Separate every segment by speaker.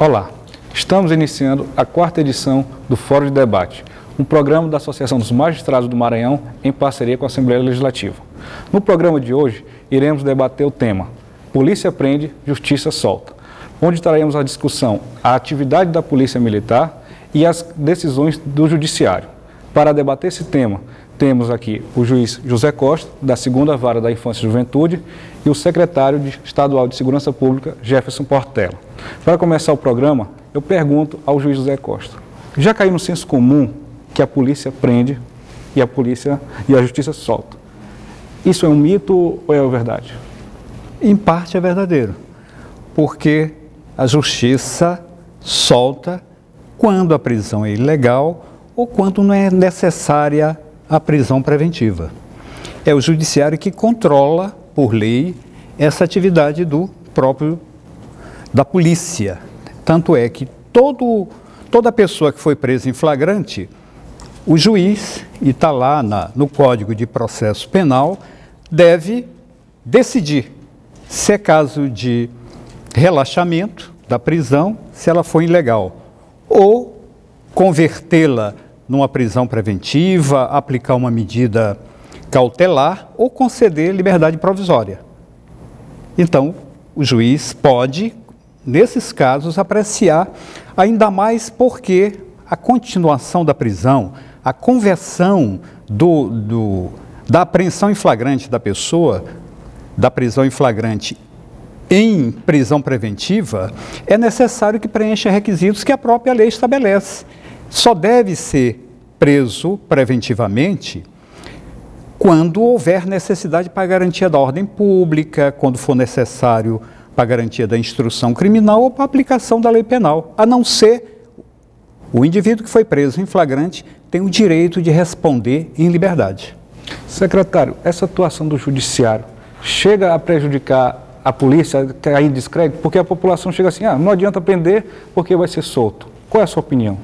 Speaker 1: Olá, estamos iniciando a 4ª edição do Fórum de Debate, um programa da Associação dos Magistrados do Maranhão em parceria com a Assembleia Legislativa. No programa de hoje, iremos debater o tema Polícia prende, Justiça solta, onde traremos a discussão a atividade da Polícia Militar e as decisões do Judiciário. Para debater esse tema, temos aqui o juiz José Costa, da 2ª Vara da Infância e Juventude, e o secretário estadual de Segurança Pública, Jefferson Portela. Para começar o programa, eu pergunto ao juiz José Costa, já caiu no senso comum que a polícia prende e a justiça solta? Isso é um mito ou é verdade?
Speaker 2: Em parte é verdadeiro, porque a justiça solta quando a prisão é ilegal ou quando não é necessária a prisão preventiva. É o judiciário que controla, por lei, essa atividade da polícia. Tanto é que toda pessoa que foi presa em flagrante, o juiz, e está lá no Código de Processo Penal, deve decidir se é caso de relaxamento da prisão, se ela for ilegal, ou convertê-la numa prisão preventiva, aplicar uma medida cautelar ou conceder liberdade provisória. Então, o juiz pode, nesses casos, apreciar, ainda mais porque a continuação da prisão, a conversão da apreensão em flagrante da pessoa, da prisão em flagrante em prisão preventiva, é necessário que preencha requisitos que a própria lei estabelece. Só deve ser preso preventivamente quando houver necessidade para a garantia da ordem pública, quando for necessário para a garantia da instrução criminal ou para a aplicação da lei penal, a não ser o indivíduo que foi preso em flagrante tem o direito de responder em liberdade.
Speaker 1: Secretário, essa atuação do judiciário chega a prejudicar a polícia, cair em descrédito, porque a população chega assim, não adianta prender porque vai ser solto. Qual é a sua opinião?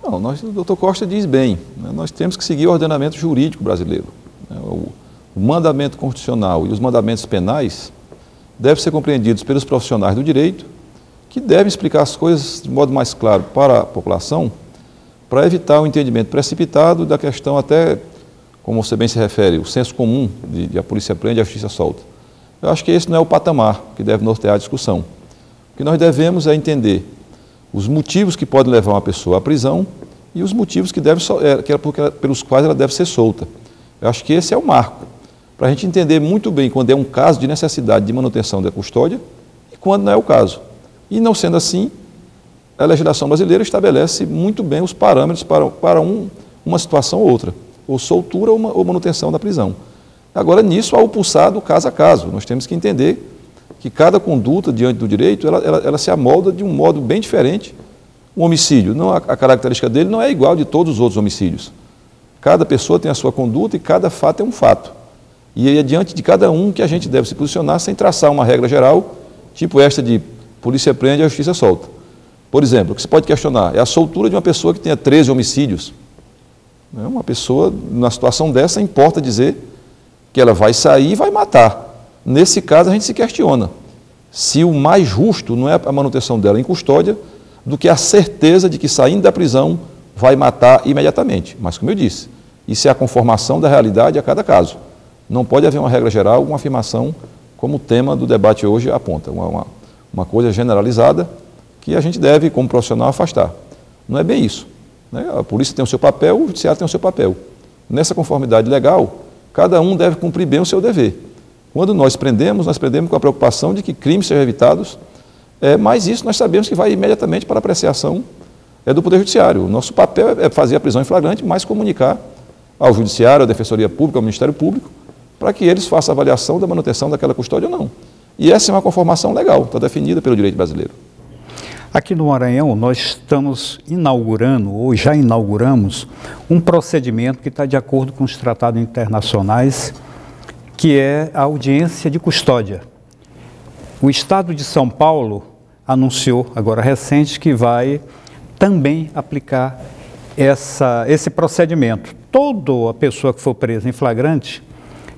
Speaker 3: Não, o doutor Costa diz bem, nós temos que seguir o ordenamento jurídico brasileiro. O mandamento constitucional e os mandamentos penais devem ser compreendidos pelos profissionais do direito, que devem explicar as coisas de modo mais claro para a população, para evitar o entendimento precipitado da questão até, como você bem se refere, o senso comum de a polícia prende e a justiça solta. Eu acho que esse não é o patamar que deve nortear a discussão. O que nós devemos é entender os motivos que podem levar uma pessoa à prisão e os motivos pelos quais ela deve ser solta. Eu acho que esse é o marco, para a gente entender muito bem quando é um caso de necessidade de manutenção da custódia e quando não é o caso. E não sendo assim, a legislação brasileira estabelece muito bem os parâmetros para uma situação ou outra, ou soltura ou manutenção da prisão. Agora, nisso há o pulsado caso a caso. Nós temos que entender que cada conduta diante do direito, ela se amolda de um modo bem diferente. Um homicídio, a característica dele não é igual de todos os outros homicídios. Cada pessoa tem a sua conduta e cada fato é um fato. E é diante de cada um que a gente deve se posicionar sem traçar uma regra geral, tipo esta de polícia prende e a justiça solta. Por exemplo, o que se pode questionar é a soltura de uma pessoa que tenha 13 homicídios. Uma pessoa, na situação dessa, importa dizer que ela vai sair e vai matar. Nesse caso, a gente se questiona se o mais justo não é a manutenção dela em custódia do que a certeza de que, saindo da prisão, vai matar imediatamente. Mas, como eu disse, isso é a conformação da realidade a cada caso. Não pode haver uma regra geral, uma afirmação, como o tema do debate hoje aponta. Uma coisa generalizada que a gente deve, como profissional, afastar. Não é bem isso. A polícia tem o seu papel, o judiciário tem o seu papel. Nessa conformidade legal, cada um deve cumprir bem o seu dever. Quando nós prendemos com a preocupação de que crimes sejam evitados, mas isso nós sabemos que vai imediatamente para a apreciação do Poder Judiciário. O nosso papel é fazer a prisão em flagrante, mas comunicar ao Judiciário, à Defensoria Pública, ao Ministério Público, para que eles façam a avaliação da manutenção daquela custódia ou não. E essa é uma conformação legal, está definida pelo direito brasileiro.
Speaker 2: Aqui no Maranhão, nós estamos inaugurando, ou já inauguramos, um procedimento que está de acordo com os tratados internacionais, que é a audiência de custódia. O Estado de São Paulo anunciou, agora recente, que vai também aplicar esse procedimento. Toda a pessoa que for presa em flagrante,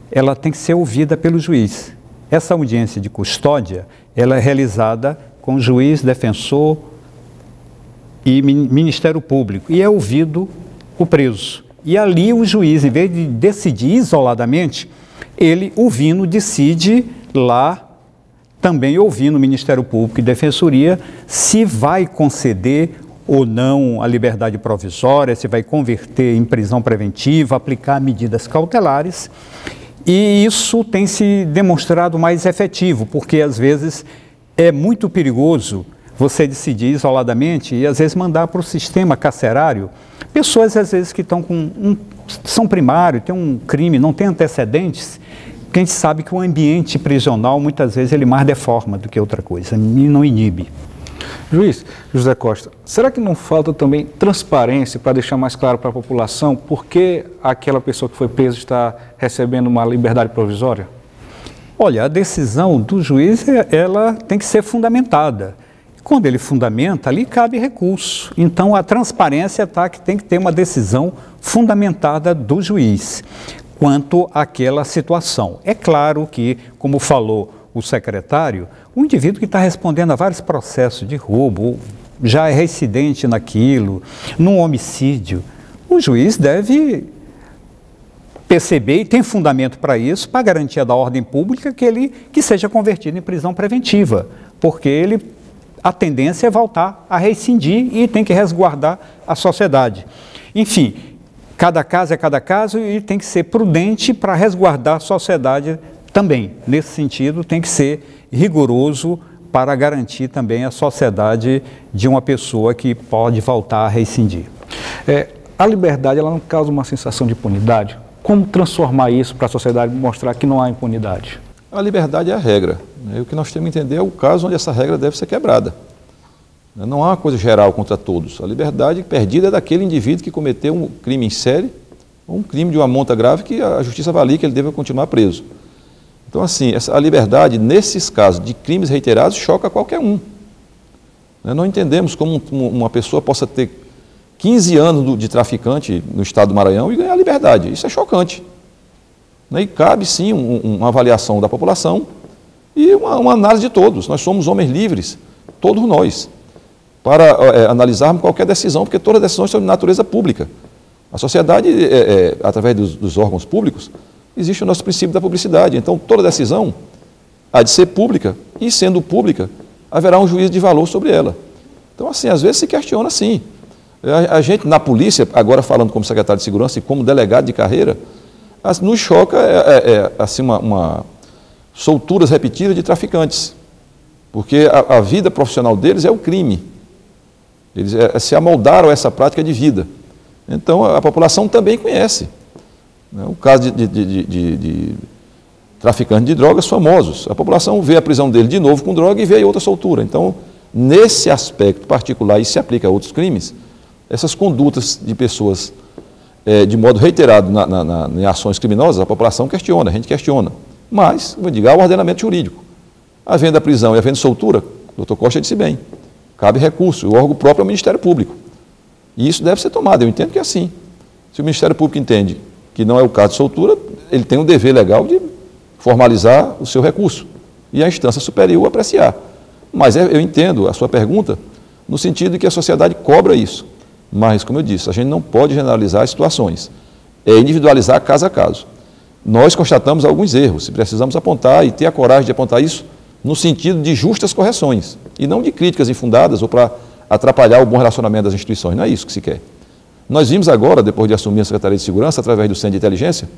Speaker 2: ela tem que ser ouvida pelo juiz. Essa audiência de custódia, ela é realizada com o juiz defensor e Ministério Público, e é ouvido o preso. E ali o juiz, em vez de decidir isoladamente, ele, ouvindo, decide lá, também ouvindo o Ministério Público e Defensoria, se vai conceder ou não a liberdade provisória, se vai converter em prisão preventiva, aplicar medidas cautelares. E isso tem se demonstrado mais efetivo, porque às vezes é muito perigoso você decidir isoladamente e às vezes mandar para o sistema carcerário pessoas às vezes que estão com são primário, tem um crime, não tem antecedentes, que a gente sabe que o ambiente prisional muitas vezes ele mais deforma do que outra coisa, e não inibe.
Speaker 1: Juiz José Costa, será que não falta também transparência para deixar mais claro para a população por que aquela pessoa que foi presa está recebendo uma liberdade provisória?
Speaker 2: Olha, a decisão do juiz, ela tem que ser fundamentada. Quando ele fundamenta, ali cabe recurso. Então, a transparência que tem que ter uma decisão fundamentada do juiz quanto àquela situação. É claro que, como falou o secretário, o indivíduo que está respondendo a vários processos de roubo, já é reincidente naquilo, num homicídio, o juiz deve perceber, e tem fundamento para isso, para garantia da ordem pública, que seja convertido em prisão preventiva, porque a tendência é voltar a rescindir e tem que resguardar a sociedade. Enfim, cada caso é cada caso e tem que ser prudente para resguardar a sociedade também. Nesse sentido, tem que ser rigoroso para garantir também a sociedade de uma pessoa que pode voltar a rescindir.
Speaker 1: A liberdade, ela não causa uma sensação de impunidade? Como transformar isso para a sociedade mostrar que não há impunidade?
Speaker 3: A liberdade é a regra. O que nós temos que entender é o caso onde essa regra deve ser quebrada. Não há uma coisa geral contra todos. A liberdade perdida é daquele indivíduo que cometeu um crime em série ou um crime de uma monta grave que a justiça avalia que ele deve continuar preso. Então, assim, a liberdade, nesses casos de crimes reiterados, choca qualquer um. Não entendemos como uma pessoa possa ter 15 anos de traficante no estado do Maranhão e ganhar liberdade. Isso é chocante. E cabe, sim, uma avaliação da população e uma análise de todos. Nós somos homens livres, todos nós, para analisarmos qualquer decisão, porque todas as decisões são de natureza pública. A sociedade, através dos órgãos públicos, existe o nosso princípio da publicidade. Então, toda decisão há de ser pública e, sendo pública, haverá um juízo de valor sobre ela. Então, assim, às vezes se questiona, sim. A gente, na polícia, agora falando como secretário de segurança e como delegado de carreira, nos choca assim, solturas repetidas de traficantes, porque a vida profissional deles é o crime. Eles se amoldaram a essa prática de vida. Então, a população também conhece. O caso de traficantes de drogas famosos. A população vê a prisão dele de novo com droga e vê outra soltura. Então, nesse aspecto particular, e se aplica a outros crimes, essas condutas de pessoas de modo reiterado em ações criminosas, a população questiona, a gente questiona. Mas, vou dizer, há o ordenamento jurídico. Havendo a prisão e havendo soltura, o doutor Costa disse bem, cabe recurso, o órgão próprio é o Ministério Público. E isso deve ser tomado, eu entendo que é assim. Se o Ministério Público entende que não é o caso de soltura, ele tem um dever legal de formalizar o seu recurso e a instância superior apreciar. Mas eu entendo a sua pergunta no sentido de que a sociedade cobra isso. Mas, como eu disse, a gente não pode generalizar as situações. É individualizar caso a caso. Nós constatamos alguns erros, se precisamos apontar e ter a coragem de apontar isso no sentido de justas correções e não de críticas infundadas ou para atrapalhar o bom relacionamento das instituições. Não é isso que se quer. Nós vimos agora, depois de assumir a Secretaria de Segurança, através do Centro de Inteligência,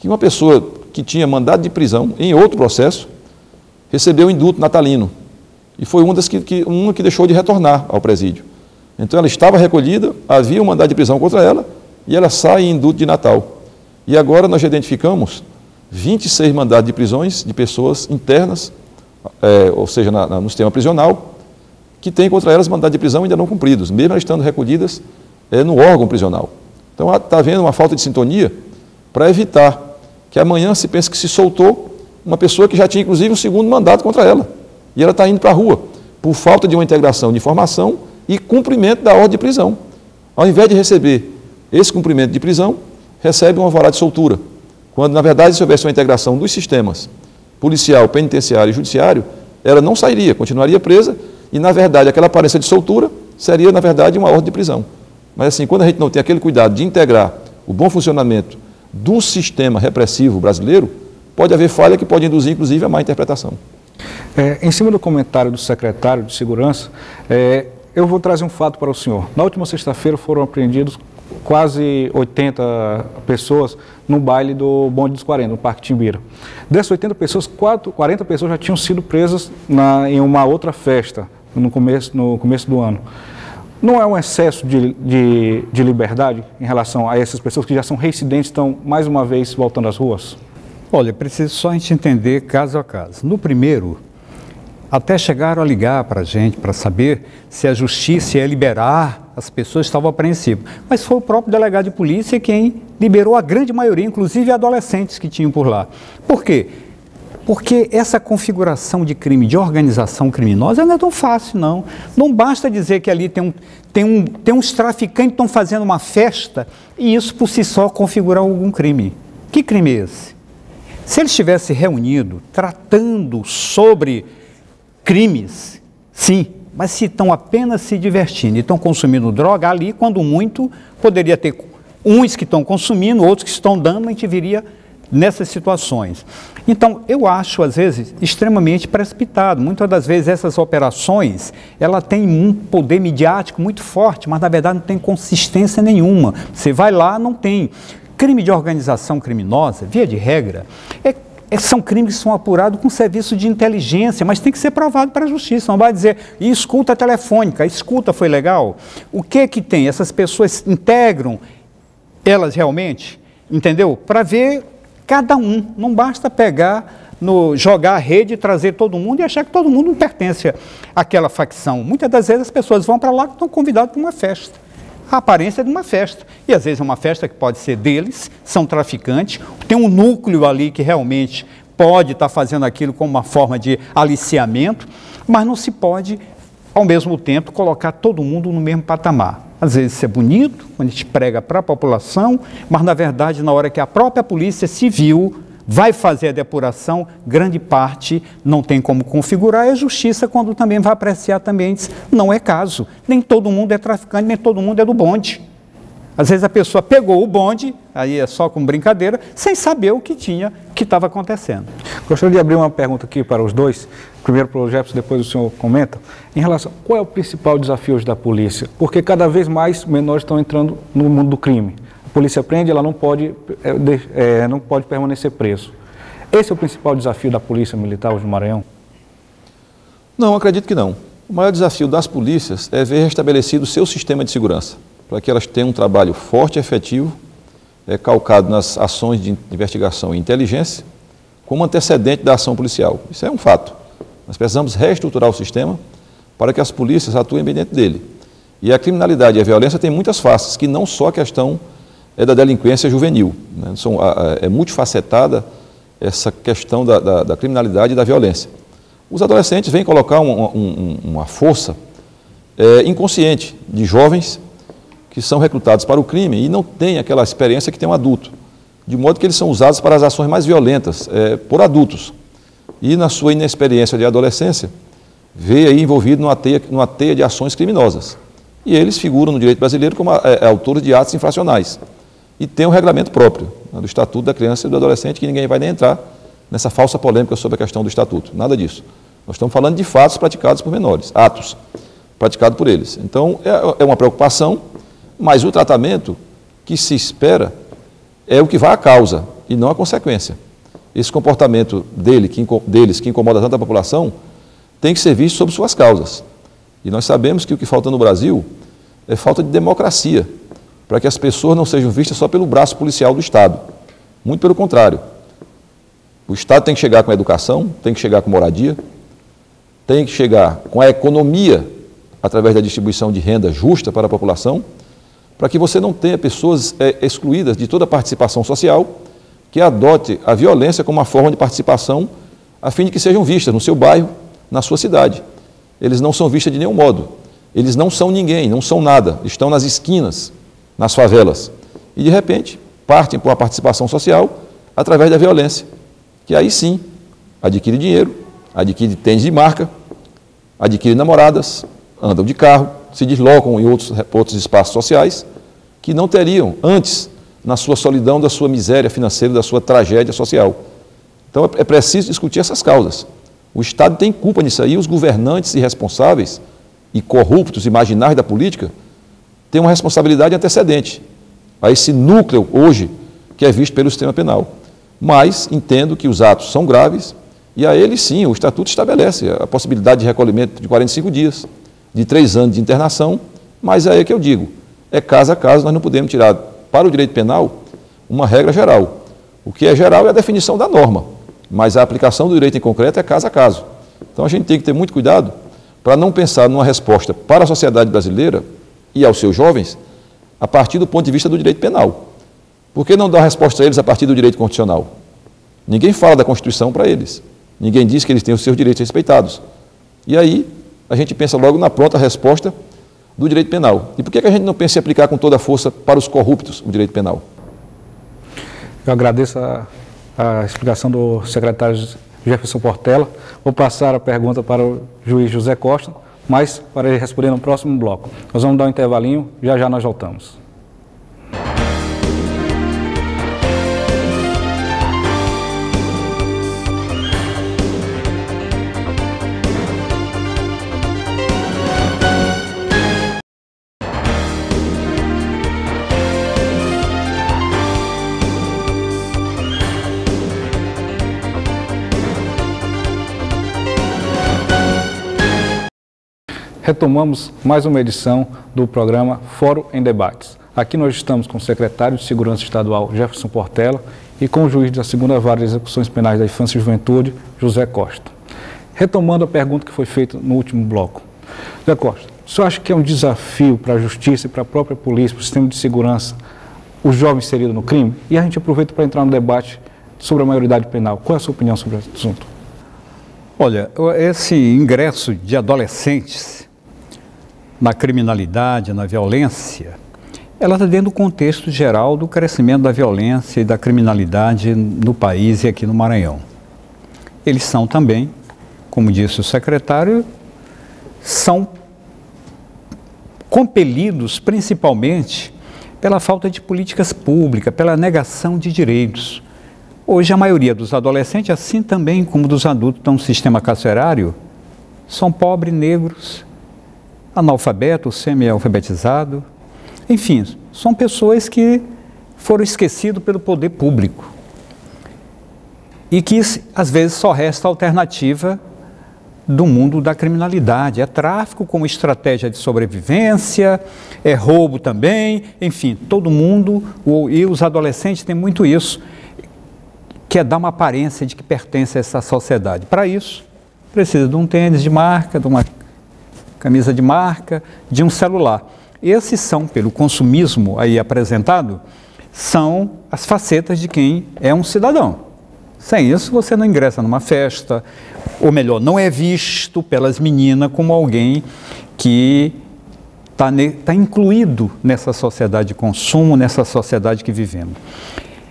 Speaker 3: que uma pessoa que tinha mandado de prisão em outro processo recebeu um indulto natalino. E foi uma que deixou de retornar ao presídio. Então ela estava recolhida, havia um mandado de prisão contra ela e ela sai em indulto de Natal. E agora nós já identificamos 26 mandados de prisões de pessoas internas, ou seja, no sistema prisional, que têm contra elas mandados de prisão ainda não cumpridos, mesmo elas estando recolhidas no órgão prisional. Então está havendo uma falta de sintonia para evitar que amanhã se pense que se soltou uma pessoa que já tinha inclusive um segundo mandato contra ela. E ela está indo para a rua, por falta de uma integração de informação e cumprimento da ordem de prisão. Ao invés de receber esse cumprimento de prisão, recebe um alvará de soltura. Quando, na verdade, se houvesse uma integração dos sistemas policial, penitenciário e judiciário, ela não sairia, continuaria presa e, na verdade, aquela aparência de soltura seria, na verdade, uma ordem de prisão. Mas, assim, quando a gente não tem aquele cuidado de integrar o bom funcionamento do sistema repressivo brasileiro, pode haver falha que pode induzir, inclusive, a má interpretação.
Speaker 1: Em cima do comentário do secretário de Segurança, eu vou trazer um fato para o senhor. Na última sexta-feira foram apreendidos quase 80 pessoas no baile do Bonde dos 40, no Parque Timbira. Dessas 80 pessoas, 40 pessoas já tinham sido presas em uma outra festa no começo do ano. Não é um excesso de liberdade em relação a essas pessoas que já são reincidentes, estão mais uma vez voltando às ruas?
Speaker 2: Olha, preciso só a gente entender caso a caso. No primeiro, até chegaram a ligar para a gente para saber se a justiça ia liberar, as pessoas estavam apreensivas. Mas foi o próprio delegado de polícia quem liberou a grande maioria, inclusive adolescentes que tinham por lá. Por quê? Porque essa configuração de crime, de organização criminosa, não é tão fácil, não. Não basta dizer que ali tem uns traficantes que estão fazendo uma festa e isso por si só configurar algum crime. Que crime é esse? Se eles estivessem reunidos, tratando sobre crimes, sim, mas se estão apenas se divertindo e estão consumindo droga, ali, quando muito, poderia ter uns que estão consumindo, outros que estão dando, a gente viria nessas situações. Então, eu acho, às vezes, extremamente precipitado. Muitas das vezes, essas operações, ela tem um poder midiático muito forte, mas, na verdade, não tem consistência nenhuma. Você vai lá, não tem. Crime de organização criminosa, via de regra, são crimes que são apurados com serviço de inteligência, mas tem que ser provado para a justiça. Não vai dizer, e escuta telefônica, escuta foi legal. O que tem? Essas pessoas integram elas realmente, entendeu? Para ver cada um. Não basta pegar, jogar a rede, trazer todo mundo e achar que todo mundo não pertence àquela facção. Muitas das vezes as pessoas vão para lá e estão convidadas para uma festa. A aparência de uma festa. E às vezes é uma festa que pode ser deles, são traficantes, tem um núcleo ali que realmente pode estar fazendo aquilo como uma forma de aliciamento, mas não se pode, ao mesmo tempo, colocar todo mundo no mesmo patamar. Às vezes isso é bonito, quando a gente prega para a população, mas na verdade, na hora que a própria polícia civil vai fazer a depuração, grande parte não tem como configurar, e a justiça, quando também vai apreciar, também diz, não é caso, nem todo mundo é traficante, nem todo mundo é do bonde. Às vezes a pessoa pegou o bonde, aí é só com brincadeira, sem saber o que estava acontecendo.
Speaker 1: Gostaria de abrir uma pergunta aqui para os dois, primeiro para o Jefferson, depois o senhor comenta, em relação, qual é o principal desafio hoje da polícia? Porque cada vez mais menores estão entrando no mundo do crime. A polícia prende, ela não pode permanecer preso. Esse é o principal desafio da polícia militar hoje no Maranhão?
Speaker 3: Não, acredito que não. O maior desafio das polícias é ver restabelecido o seu sistema de segurança, para que elas tenham um trabalho forte e efetivo, calcado nas ações de investigação e inteligência, como antecedente da ação policial. Isso é um fato. Nós precisamos reestruturar o sistema para que as polícias atuem bem dentro dele. E a criminalidade e a violência têm muitas faces, que não só a questão da delinquência juvenil. Né? É multifacetada essa questão da criminalidade e da violência. Os adolescentes vêm colocar uma força inconsciente de jovens que são recrutados para o crime e não têm aquela experiência que tem um adulto, de modo que eles são usados para as ações mais violentas por adultos. E na sua inexperiência de adolescência, vê aí envolvido numa teia de ações criminosas. E eles figuram no direito brasileiro como autores de atos infracionais. E tem um regramento próprio, né, do Estatuto da Criança e do Adolescente, que ninguém vai nem entrar nessa falsa polêmica sobre a questão do Estatuto. Nada disso. Nós estamos falando de fatos praticados por menores, atos praticados por eles. Então, é uma preocupação, mas o tratamento que se espera é o que vai à causa e não à consequência. Esse comportamento deles, que incomoda tanto a população, tem que ser visto sob suas causas. E nós sabemos que o que falta no Brasil é falta de democracia, para que as pessoas não sejam vistas só pelo braço policial do Estado. Muito pelo contrário. O Estado tem que chegar com a educação, tem que chegar com moradia, tem que chegar com a economia, através da distribuição de renda justa para a população, para que você não tenha pessoas excluídas de toda a participação social, que adote a violência como uma forma de participação, a fim de que sejam vistas no seu bairro, na sua cidade. Eles não são vistos de nenhum modo. Eles não são ninguém, não são nada. Estão nas esquinas, nas favelas. E, de repente, partem para uma participação social através da violência, que aí sim adquire dinheiro, adquire tênis de marca, adquire namoradas, andam de carro, se deslocam em outros espaços sociais, que não teriam antes, na sua solidão, da sua miséria financeira, da sua tragédia social. Então é preciso discutir essas causas. O Estado tem culpa nisso aí, os governantes irresponsáveis e corruptos e marginais da política têm uma responsabilidade antecedente a esse núcleo hoje que é visto pelo sistema penal. Mas entendo que os atos são graves e a eles sim, o Estatuto estabelece a possibilidade de recolhimento de 45 dias, de 3 anos de internação, mas é aí que eu digo, é caso a caso, nós não podemos tirar para o direito penal uma regra geral. O que é geral é a definição da norma, mas a aplicação do direito em concreto é caso a caso. Então a gente tem que ter muito cuidado para não pensar numa resposta para a sociedade brasileira e aos seus jovens a partir do ponto de vista do direito penal. Por que não dar resposta a eles a partir do direito constitucional? Ninguém fala da Constituição para eles. Ninguém diz que eles têm os seus direitos respeitados. E aí a gente pensa logo na pronta resposta do direito penal. E por que a gente não pensa em aplicar com toda a força para os corruptos o direito penal?
Speaker 1: Eu agradeço a explicação do secretário Jefferson Portela. Vou passar a pergunta para o juiz José Costa, mas para ele responder no próximo bloco. Nós vamos dar um intervalinho, já já nós voltamos. Retomamos mais uma edição do programa Fórum em Debates. Aqui nós estamos com o secretário de Segurança Estadual, Jefferson Portela, e com o juiz da 2ª Vara de Execuções Penais da Infância e Juventude, José Costa. Retomando a pergunta que foi feita no último bloco. José Costa, o senhor acha que é um desafio para a Justiça e para a própria polícia, para o sistema de segurança, o jovem inserido no crime? E a gente aproveita para entrar no debate sobre a maioridade penal. Qual é a sua opinião sobre esse assunto?
Speaker 2: Olha, esse ingresso de adolescentes na criminalidade, na violência, ela está dentro do contexto geral do crescimento da violência e da criminalidade no país e aqui no Maranhão. Eles são também, como disse o secretário, são compelidos principalmente pela falta de políticas públicas, pela negação de direitos. Hoje a maioria dos adolescentes, assim também como dos adultos que estão no sistema carcerário, são pobres, negros, analfabeto, semi-alfabetizado, enfim, são pessoas que foram esquecidas pelo poder público e que às vezes só resta a alternativa do mundo da criminalidade, é tráfico como estratégia de sobrevivência, é roubo também, enfim, todo mundo, e os adolescentes têm muito isso, que é dar uma aparência de que pertence a essa sociedade. Para isso, precisa de um tênis de marca, de uma camisa de marca, de um celular. Esses são, pelo consumismo aí apresentado, são as facetas de quem é um cidadão. Sem isso, você não ingressa numa festa, ou melhor, não é visto pelas meninas como alguém que está incluído nessa sociedade de consumo, nessa sociedade que vivemos.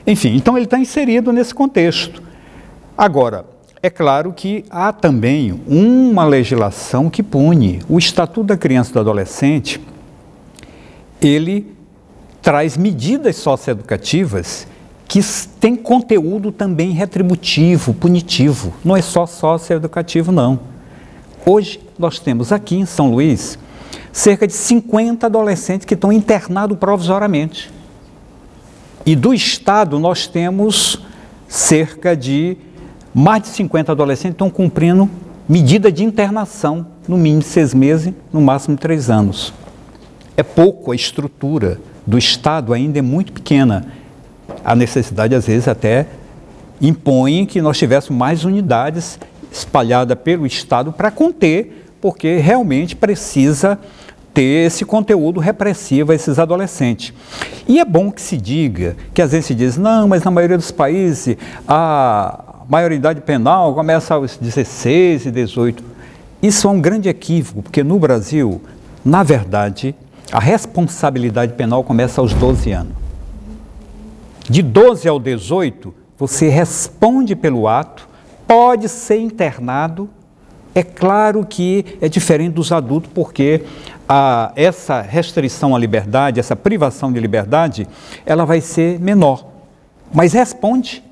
Speaker 2: Enfim, então ele está inserido nesse contexto. Agora, é claro que há também uma legislação que pune. O Estatuto da Criança e do Adolescente, ele traz medidas socioeducativas que têm conteúdo também retributivo, punitivo. Não é só socioeducativo, não. Hoje, nós temos aqui em São Luís, cerca de 50 adolescentes que estão internados provisoriamente. E do Estado, nós temos cerca de mais de 50 adolescentes estão cumprindo medida de internação, no mínimo 6 meses, no máximo 3 anos. É pouco, a estrutura do Estado ainda é muito pequena. A necessidade, às vezes, até impõe que nós tivéssemos mais unidades espalhadas pelo Estado para conter, porque realmente precisa ter esse conteúdo repressivo a esses adolescentes. E é bom que se diga, que às vezes se diz, não, mas na maioria dos países a maioridade penal começa aos 16 e 18. Isso é um grande equívoco, porque no Brasil, na verdade, a responsabilidade penal começa aos 12 anos. De 12 ao 18, você responde pelo ato, pode ser internado. É claro que é diferente dos adultos, porque essa restrição à liberdade, essa privação de liberdade, ela vai ser menor. Mas responde.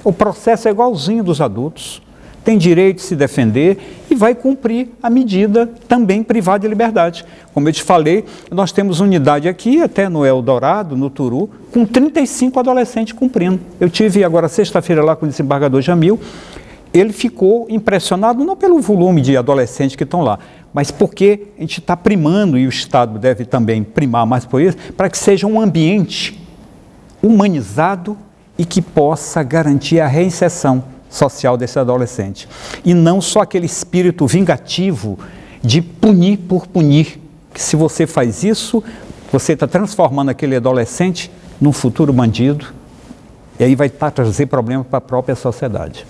Speaker 2: O processo é igualzinho dos adultos. Tem direito de se defender e vai cumprir a medida também privada de liberdade. Como eu te falei, nós temos unidade aqui, até no Eldorado, no Turu, com 35 adolescentes cumprindo. Eu tive agora sexta-feira lá com o desembargador Jamil. Ele ficou impressionado não pelo volume de adolescentes que estão lá, mas porque a gente está primando, e o Estado deve também primar mais por isso, para que seja um ambiente humanizado e que possa garantir a reinserção social desse adolescente. E não só aquele espírito vingativo de punir por punir, que se você faz isso, você está transformando aquele adolescente num futuro bandido, e aí vai trazer problema para a própria sociedade.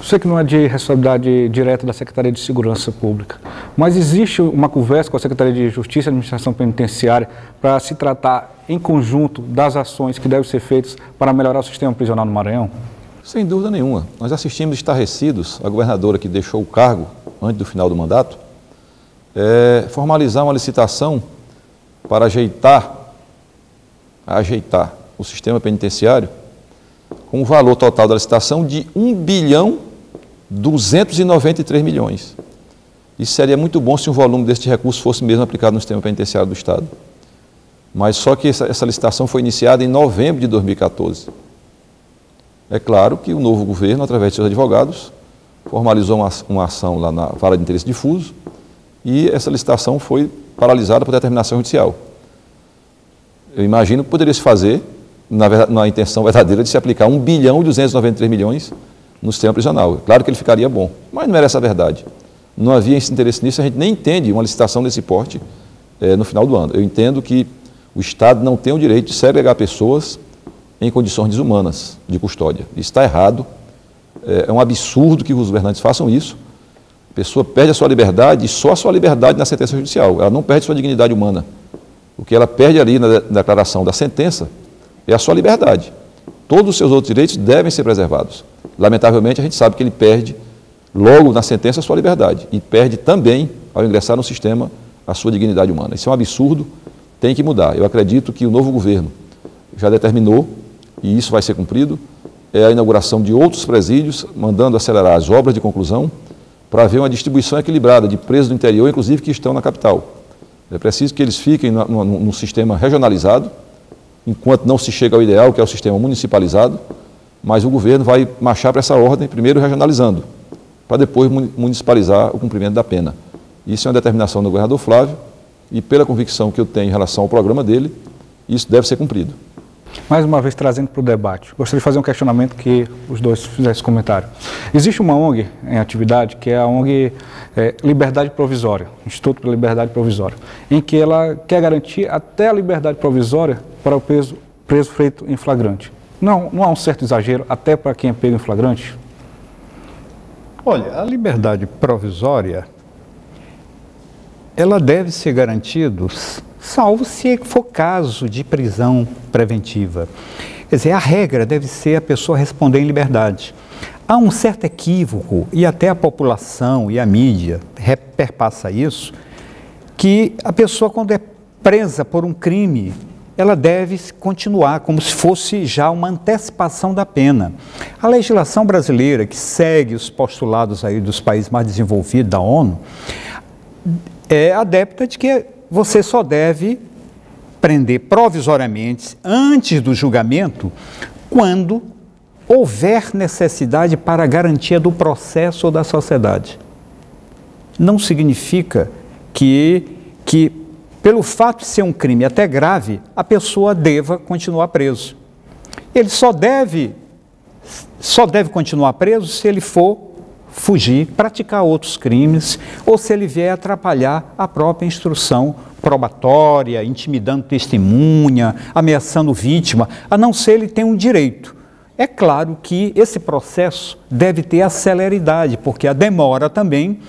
Speaker 1: Sei que não é de responsabilidade direta da Secretaria de Segurança Pública, mas existe uma conversa com a Secretaria de Justiça e Administração Penitenciária para se tratar em conjunto das ações que devem ser feitas para melhorar o sistema prisional no Maranhão?
Speaker 3: Sem dúvida nenhuma. Nós assistimos estarrecidos a governadora que deixou o cargo antes do final do mandato formalizar uma licitação para ajeitar o sistema penitenciário com o valor total da licitação de 1.293 bilhões. Isso seria muito bom se um volume deste recurso fosse mesmo aplicado no sistema penitenciário do Estado. Mas só que essa licitação foi iniciada em novembro de 2014. É claro que o novo governo, através de seus advogados, formalizou uma ação lá na Vara de Interesse Difuso e essa licitação foi paralisada por determinação judicial. Eu imagino que poderia se fazer, na intenção verdadeira de se aplicar 1.293 bilhões no sistema prisional. Claro que ele ficaria bom, mas não era essa a verdade. Não havia esse interesse nisso, a gente nem entende uma licitação desse porte no final do ano. Eu entendo que o Estado não tem o direito de segregar pessoas em condições desumanas de custódia. Isso está errado, é um absurdo que os governantes façam isso. A pessoa perde a sua liberdade e só a sua liberdade na sentença judicial. Ela não perde sua dignidade humana. O que ela perde ali na declaração da sentença é a sua liberdade. Todos os seus outros direitos devem ser preservados. Lamentavelmente, a gente sabe que ele perde logo na sentença a sua liberdade e perde também, ao ingressar no sistema, a sua dignidade humana. Isso é um absurdo, tem que mudar. Eu acredito que o novo governo já determinou, e isso vai ser cumprido, é a inauguração de outros presídios, mandando acelerar as obras de conclusão, para haver uma distribuição equilibrada de presos do interior, inclusive que estão na capital. É preciso que eles fiquem num sistema regionalizado, enquanto não se chega ao ideal, que é o sistema municipalizado, mas o governo vai marchar para essa ordem, primeiro regionalizando, para depois municipalizar o cumprimento da pena. Isso é uma determinação do governador Flávio, e pela convicção que eu tenho em relação ao programa dele, isso deve ser cumprido.
Speaker 1: Mais uma vez, trazendo para o debate, gostaria de fazer um questionamento que os dois fizessem comentário. Existe uma ONG em atividade, que é a ONG Liberdade Provisória, Instituto para a Liberdade Provisória, em que ela quer garantir até a liberdade provisória para o preso feito em flagrante. Não há um certo exagero, até para quem é pego em flagrante?
Speaker 2: Olha, a liberdade provisória, ela deve ser garantida, salvo se for caso de prisão preventiva. Quer dizer, a regra deve ser a pessoa responder em liberdade. Há um certo equívoco, e até a população e a mídia perpassa isso, que a pessoa, quando é presa por um crime, ela deve continuar como se fosse já uma antecipação da pena. A legislação brasileira, que segue os postulados aí dos países mais desenvolvidos da ONU, é adepta de que você só deve prender provisoriamente, antes do julgamento, quando houver necessidade para a garantia do processo ou da sociedade. Não significa que pelo fato de ser um crime até grave, a pessoa deva continuar preso. Ele só deve continuar preso se ele for fugir, praticar outros crimes, ou se ele vier atrapalhar a própria instrução probatória, intimidando testemunha, ameaçando vítima, a não ser ele tem um direito. É claro que esse processo deve ter a celeridade, porque a demora também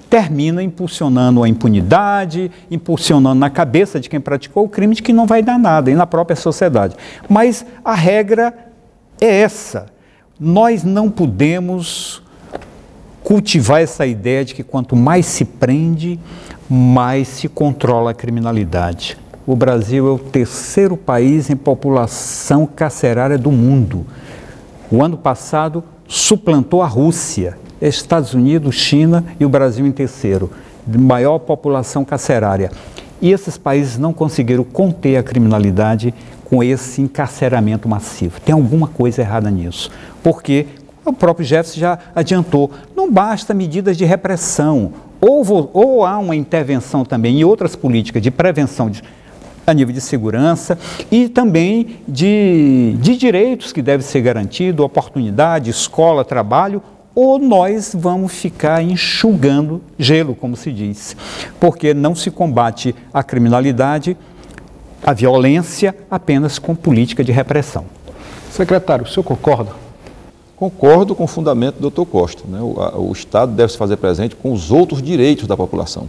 Speaker 2: termina impulsionando a impunidade, impulsionando na cabeça de quem praticou o crime de que não vai dar nada, e na própria sociedade. Mas a regra é essa. Nós não podemos cultivar essa ideia de que quanto mais se prende, mais se controla a criminalidade. O Brasil é o terceiro país em população carcerária do mundo. O ano passado suplantou a Rússia, Estados Unidos, China e o Brasil em terceiro, de maior população carcerária. E esses países não conseguiram conter a criminalidade com esse encarceramento massivo. Tem alguma coisa errada nisso, porque o próprio Jefferson já adiantou, não basta medidas de repressão, ou há uma intervenção também em outras políticas de prevenção a nível de segurança e também de direitos que devem ser garantidos, oportunidade, escola, trabalho, ou nós vamos ficar enxugando gelo, como se diz, porque não se combate a criminalidade, a violência, apenas com política de repressão.
Speaker 1: Secretário, o senhor concorda?
Speaker 3: Concordo com o fundamento do Dr. Costa, né? O Estado deve se fazer presente com os outros direitos da população.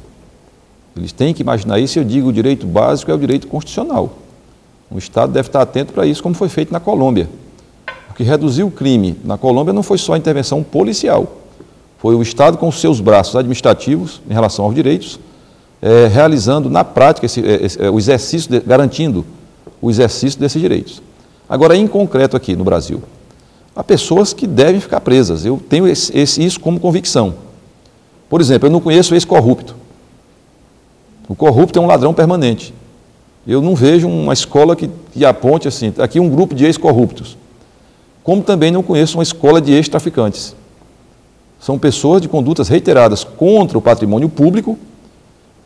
Speaker 3: Eles têm que imaginar isso, eu digo o direito básico é o direito constitucional. O Estado deve estar atento para isso, como foi feito na Colômbia. O que reduziu o crime na Colômbia não foi só a intervenção policial, foi o Estado com os seus braços administrativos em relação aos direitos, realizando na prática o exercício, garantindo o exercício desses direitos. Agora, em concreto aqui no Brasil, há pessoas que devem ficar presas, eu tenho isso como convicção. Por exemplo, eu não conheço ex-corrupto. O corrupto é um ladrão permanente. Eu não vejo uma escola que aponte assim, aqui um grupo de ex-corruptos. Como também não conheço uma escola de ex-traficantes. São pessoas de condutas reiteradas contra o patrimônio público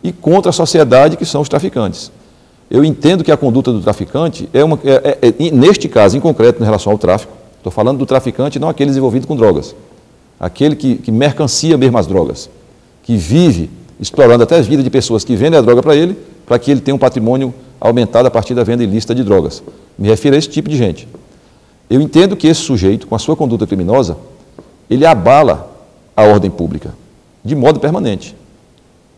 Speaker 3: e contra a sociedade, que são os traficantes. Eu entendo que a conduta do traficante neste caso, em concreto, em relação ao tráfico, estou falando do traficante, não aquele envolvido com drogas. Aquele que mercancia mesmo as drogas, que vive explorando até a vida de pessoas que vendem a droga para ele, para que ele tenha um patrimônio aumentado a partir da venda ilícita de drogas. Me refiro a esse tipo de gente. Eu entendo que esse sujeito, com a sua conduta criminosa, ele abala a ordem pública, de modo permanente.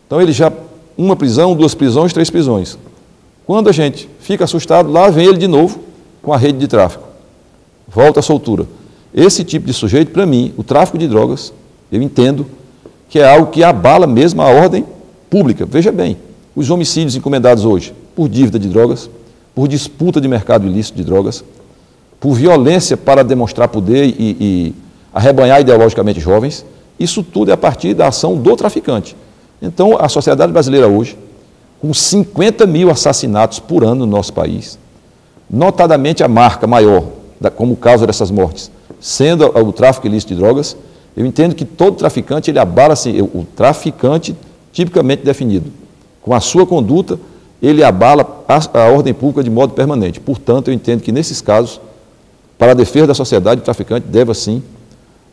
Speaker 3: Então ele já, uma prisão, 2 prisões, 3 prisões. Quando a gente fica assustado, lá vem ele de novo com a rede de tráfico. Volta à soltura. Esse tipo de sujeito, para mim, o tráfico de drogas, eu entendo que é algo que abala mesmo a ordem pública. Veja bem, os homicídios encomendados hoje por dívida de drogas, por disputa de mercado ilícito de drogas, por violência para demonstrar poder e arrebanhar ideologicamente jovens, isso tudo é a partir da ação do traficante. Então, a sociedade brasileira hoje, com 50 mil assassinatos por ano no nosso país, notadamente a marca maior, como causa dessas mortes, sendo o tráfico ilícito de drogas, eu entendo que todo traficante, ele abala assim, o traficante tipicamente definido. Com a sua conduta, ele abala a ordem pública de modo permanente. Portanto, eu entendo que nesses casos, para a defesa da sociedade, o traficante deve, assim,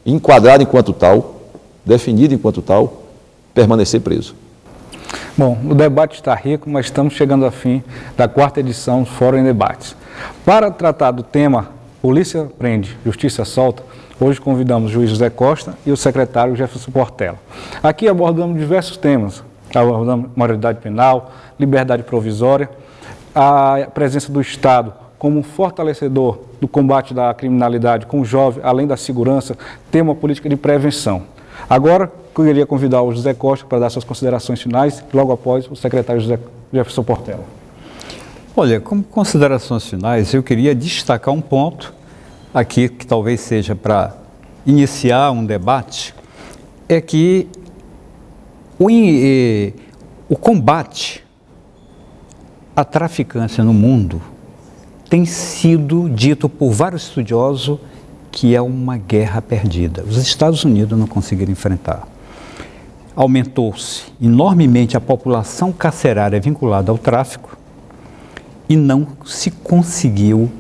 Speaker 3: enquadrado enquanto tal, definido enquanto tal, permanecer preso.
Speaker 1: Bom, o debate está rico, mas estamos chegando ao fim da 4ª edição do Fórum em Debates. Para tratar do tema Polícia Prende, Justiça Solta, hoje convidamos o juiz José Costa e o secretário Jefferson Portela. Aqui abordamos diversos temas, abordamos maioridade penal, liberdade provisória, a presença do Estado como fortalecedor do combate da criminalidade com o jovem, além da segurança, ter uma política de prevenção. Agora, eu queria convidar o José Costa para dar suas considerações finais, logo após o secretário Jefferson Portela.
Speaker 2: Olha, como considerações finais, eu queria destacar um ponto aqui, que talvez seja para iniciar um debate, é que o combate à traficância no mundo tem sido dito por vários estudiosos que é uma guerra perdida. Os Estados Unidos não conseguiram enfrentar. Aumentou-se enormemente a população carcerária vinculada ao tráfico e não se conseguiu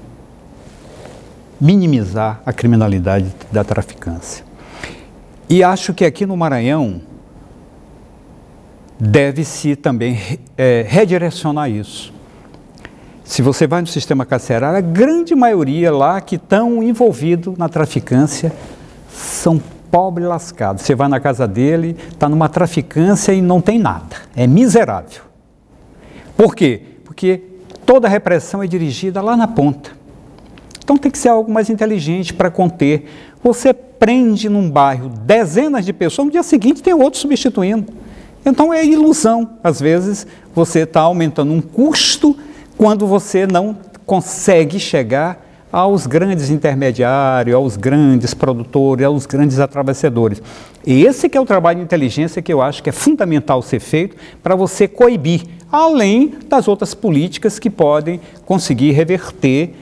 Speaker 2: minimizar a criminalidade da traficância. E acho que aqui no Maranhão deve-se também redirecionar isso. Se você vai no sistema carcerário, a grande maioria lá que estão envolvidos na traficância são pobres lascados. Você vai na casa dele, está numa traficância e não tem nada. É miserável. Por quê? Porque toda a repressão é dirigida lá na ponta. Então tem que ser algo mais inteligente para conter. Você prende num bairro dezenas de pessoas, no dia seguinte tem outro substituindo. Então é ilusão. Às vezes você está aumentando um custo quando você não consegue chegar aos grandes intermediários, aos grandes produtores, aos grandes atravessadores. Esse que é o trabalho de inteligência que eu acho que é fundamental ser feito para você coibir, além das outras políticas que podem conseguir reverter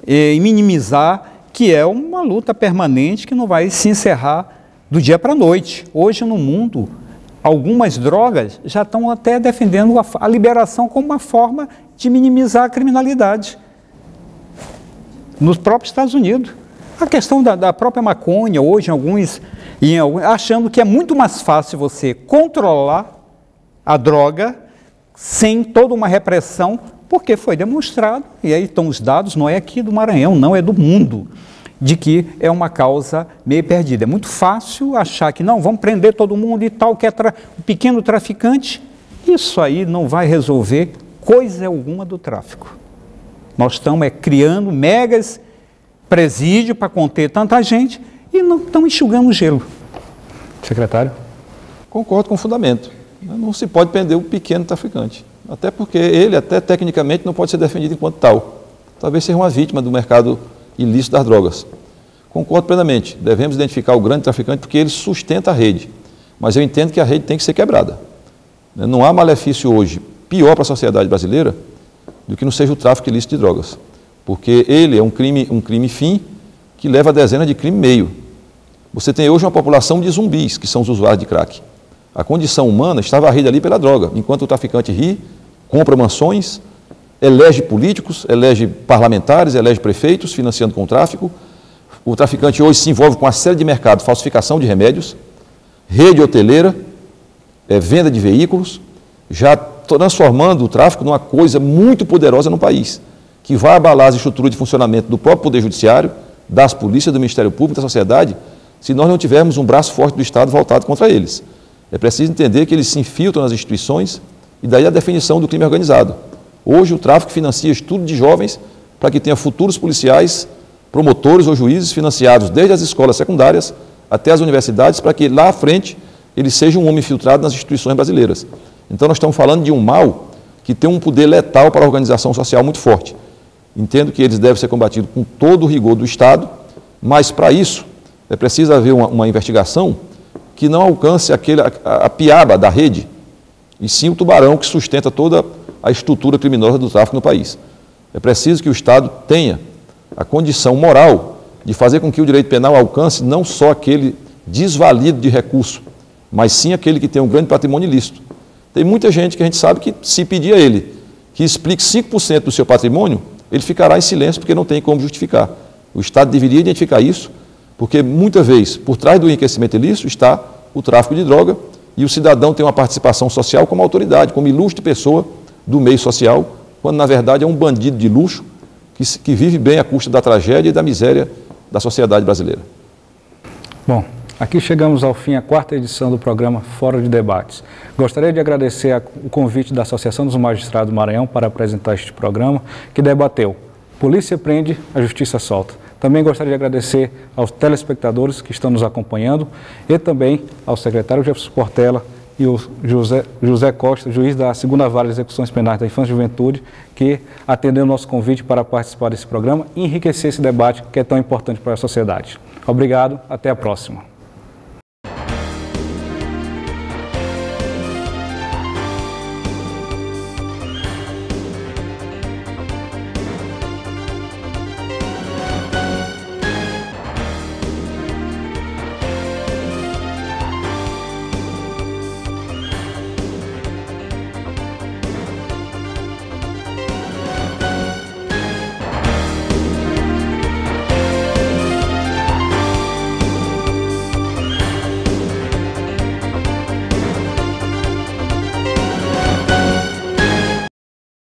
Speaker 2: e minimizar, que é uma luta permanente que não vai se encerrar do dia para a noite. Hoje no mundo, algumas drogas já estão até defendendo a liberação como uma forma de minimizar a criminalidade. Nos próprios Estados Unidos. A questão da própria maconha, hoje, achando que é muito mais fácil você controlar a droga sem toda uma repressão, porque foi demonstrado, e aí estão os dados, não é aqui do Maranhão, não é do mundo, de que é uma causa meio perdida. É muito fácil achar que não, vamos prender todo mundo e tal, que é um pequeno traficante. Isso aí não vai resolver coisa alguma do tráfico. Nós estamos criando megas presídios para conter tanta gente e não estamos enxugando gelo.
Speaker 1: Secretário?
Speaker 3: Concordo com o fundamento. Não se pode prender um pequeno traficante. Até porque ele, até tecnicamente, não pode ser defendido enquanto tal. Talvez seja uma vítima do mercado ilícito das drogas. Concordo plenamente. Devemos identificar o grande traficante porque ele sustenta a rede. Mas eu entendo que a rede tem que ser quebrada. Não há malefício hoje pior para a sociedade brasileira do que não seja o tráfico ilícito de drogas. Porque ele é um crime fim que leva a dezenas de crime meio. Você tem hoje uma população de zumbis, que são os usuários de crack. A condição humana está varrida ali pela droga, enquanto o traficante ri, compra mansões, elege políticos, elege parlamentares, elege prefeitos, financiando com o tráfico. O traficante hoje se envolve com uma série de mercados, falsificação de remédios, rede hoteleira, venda de veículos, já transformando o tráfico numa coisa muito poderosa no país, que vai abalar as estruturas de funcionamento do próprio Poder Judiciário, das polícias, do Ministério Público, da sociedade, se nós não tivermos um braço forte do Estado voltado contra eles. É preciso entender que eles se infiltram nas instituições e daí a definição do crime organizado. Hoje o tráfico financia estudo de jovens para que tenha futuros policiais, promotores ou juízes financiados desde as escolas secundárias até as universidades para que lá à frente ele seja um homem infiltrado nas instituições brasileiras. Então nós estamos falando de um mal que tem um poder letal para a organização social muito forte. Entendo que eles devem ser combatidos com todo o rigor do Estado, mas para isso é preciso haver uma investigação que não alcance a piaba da rede, e sim o tubarão que sustenta toda a estrutura criminosa do tráfico no país. É preciso que o Estado tenha a condição moral de fazer com que o direito penal alcance não só aquele desvalido de recurso, mas sim aquele que tem um grande patrimônio ilícito. Tem muita gente que a gente sabe que, se pedir a ele que explique 5% do seu patrimônio, ele ficará em silêncio porque não tem como justificar. O Estado deveria identificar isso, porque muitas vezes, por trás do enriquecimento ilícito, está o tráfico de droga e o cidadão tem uma participação social como autoridade, como ilustre pessoa do meio social, quando na verdade é um bandido de luxo que vive bem à custa da tragédia e da miséria da sociedade brasileira.
Speaker 1: Bom, aqui chegamos ao fim, a quarta edição do programa Fórum de Debates. Gostaria de agradecer o convite da Associação dos Magistrados do Maranhão para apresentar este programa, que debateu Polícia prende, a Justiça solta. Também gostaria de agradecer aos telespectadores que estão nos acompanhando e também ao secretário Jefferson Portela e o José Costa, juiz da 2ª Vara de Execuções Penais da Infância e Juventude, que atendeu o nosso convite para participar desse programa e enriquecer esse debate que é tão importante para a sociedade. Obrigado, até a próxima.